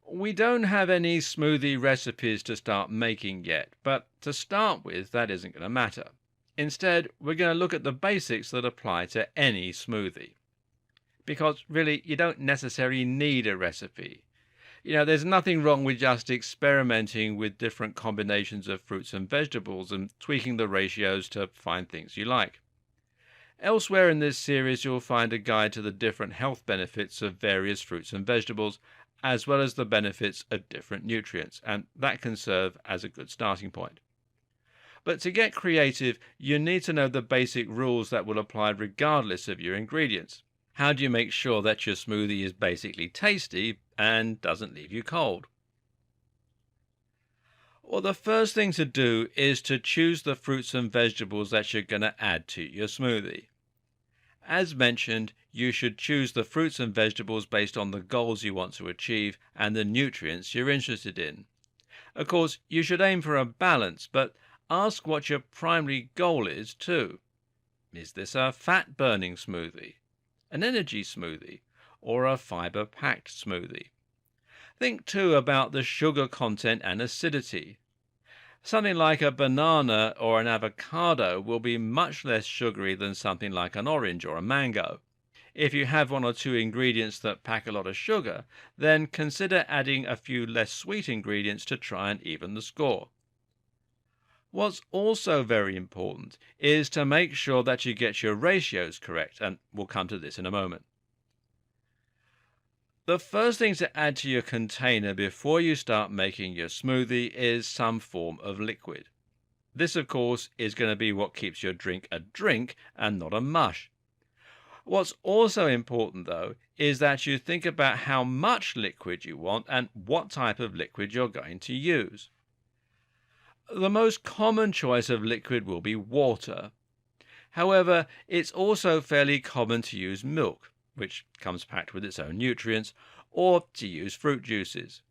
We don't have any smoothie recipes to start making yet, but to start with, that isn't going to matter. Instead, we're going to look at the basics that apply to any smoothie. Because really, you don't necessarily need a recipe. There's nothing wrong with just experimenting with different combinations of fruits and vegetables and tweaking the ratios to find things you like. Elsewhere in this series, you'll find a guide to the different health benefits of various fruits and vegetables, as well as the benefits of different nutrients, and that can serve as a good starting point. But to get creative, you need to know the basic rules that will apply regardless of your ingredients. How do you make sure that your smoothie is basically tasty and doesn't leave you cold? Well, the first thing to do is to choose the fruits and vegetables that you're going to add to your smoothie. As mentioned, you should choose the fruits and vegetables based on the goals you want to achieve and the nutrients you're interested in. Of course, you should aim for a balance, but ask what your primary goal is too. Is this a fat-burning smoothie, an energy smoothie, or a fiber-packed smoothie? Think too about the sugar content and acidity. Something like a banana or an avocado will be much less sugary than something like an orange or a mango. If you have one or two ingredients that pack a lot of sugar, then consider adding a few less sweet ingredients to try and even the score. What's also very important is to make sure that you get your ratios correct, and we'll come to this in a moment. The first thing to add to your container before you start making your smoothie is some form of liquid. This, of course, is going to be what keeps your drink a drink and not a mush. What's also important, though, is that you think about how much liquid you want and what type of liquid you're going to use. The most common choice of liquid will be water. However, it's also fairly common to use milk, which comes packed with its own nutrients, or to use fruit juices.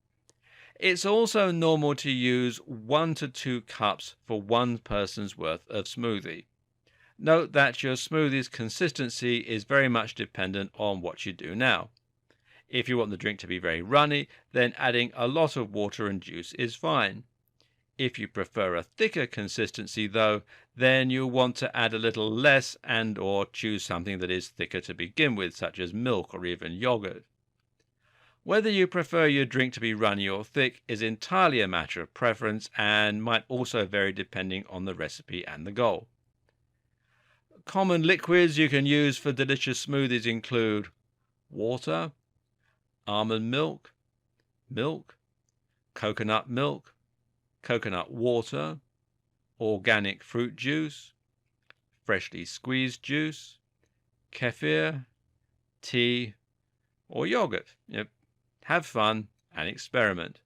It's also normal to use 1 to 2 cups for one person's worth of smoothie. Note that your smoothie's consistency is very much dependent on what you do now. If you want the drink to be very runny, then adding a lot of water and juice is fine. If you prefer a thicker consistency, though, then you'll want to add a little less and or choose something that is thicker to begin with, such as milk or even yogurt. Whether you prefer your drink to be runny or thick is entirely a matter of preference and might also vary depending on the recipe and the goal. Common liquids you can use for delicious smoothies include water, almond milk, coconut milk, coconut water, organic fruit juice, freshly squeezed juice, kefir, tea, or yogurt. Have fun and experiment.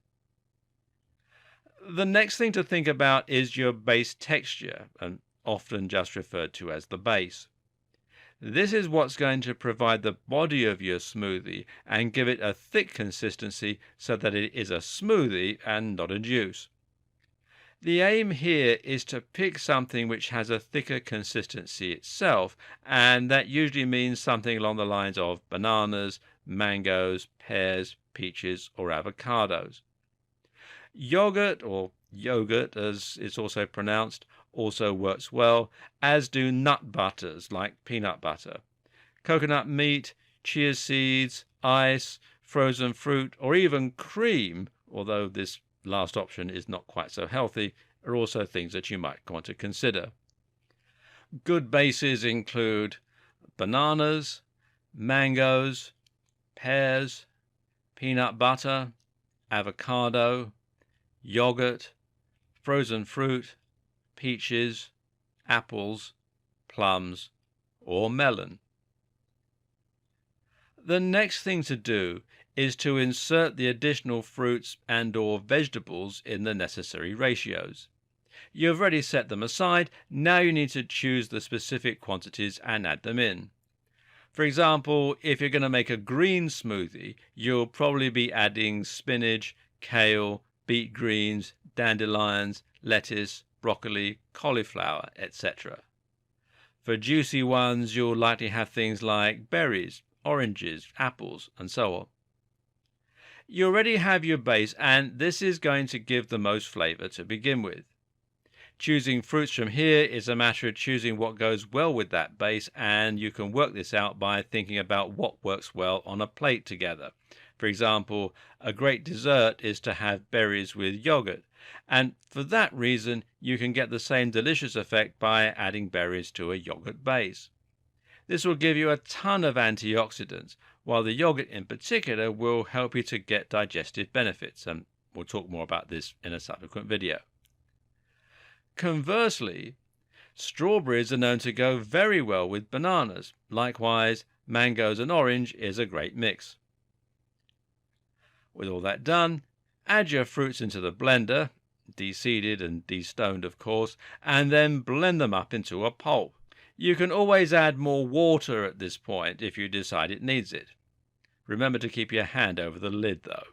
The next thing to think about is your base texture, and often just referred to as the base. This is what's going to provide the body of your smoothie and give it a thick consistency so that it is a smoothie and not a juice. The aim here is to pick something which has a thicker consistency itself, and that usually means something along the lines of bananas, mangoes, pears, peaches, or avocados. Yogurt, or yogurt as it's also pronounced, also works well, as do nut butters like peanut butter. Coconut meat, chia seeds, ice, frozen fruit, or even cream, although this last option is not quite so healthy, are also things that you might want to consider. Good bases include bananas, mangoes, pears, peanut butter, avocado, yogurt, frozen fruit, peaches, apples, plums, or melon. The next thing to do is to insert the additional fruits and or vegetables in the necessary ratios. You've already set them aside, now you need to choose the specific quantities and add them in. For example, if you're going to make a green smoothie, you'll probably be adding spinach, kale, beet greens, dandelions, lettuce, broccoli, cauliflower, etc. For juicy ones, you'll likely have things like berries, oranges, apples, and so on. You already have your base, and this is going to give the most flavor to begin with. Choosing fruits from here is a matter of choosing what goes well with that base, and you can work this out by thinking about what works well on a plate together. For example, a great dessert is to have berries with yogurt, and for that reason you can get the same delicious effect by adding berries to a yogurt base. This will give you a ton of antioxidants, while the yogurt in particular will help you to get digestive benefits, and we'll talk more about this in a subsequent video. Conversely, strawberries are known to go very well with bananas. Likewise, mangoes and orange is a great mix. With all that done, add your fruits into the blender, de-seeded and de-stoned of course, and then blend them up into a pulp. You can always add more water at this point if you decide it needs it. Remember to keep your hand over the lid though.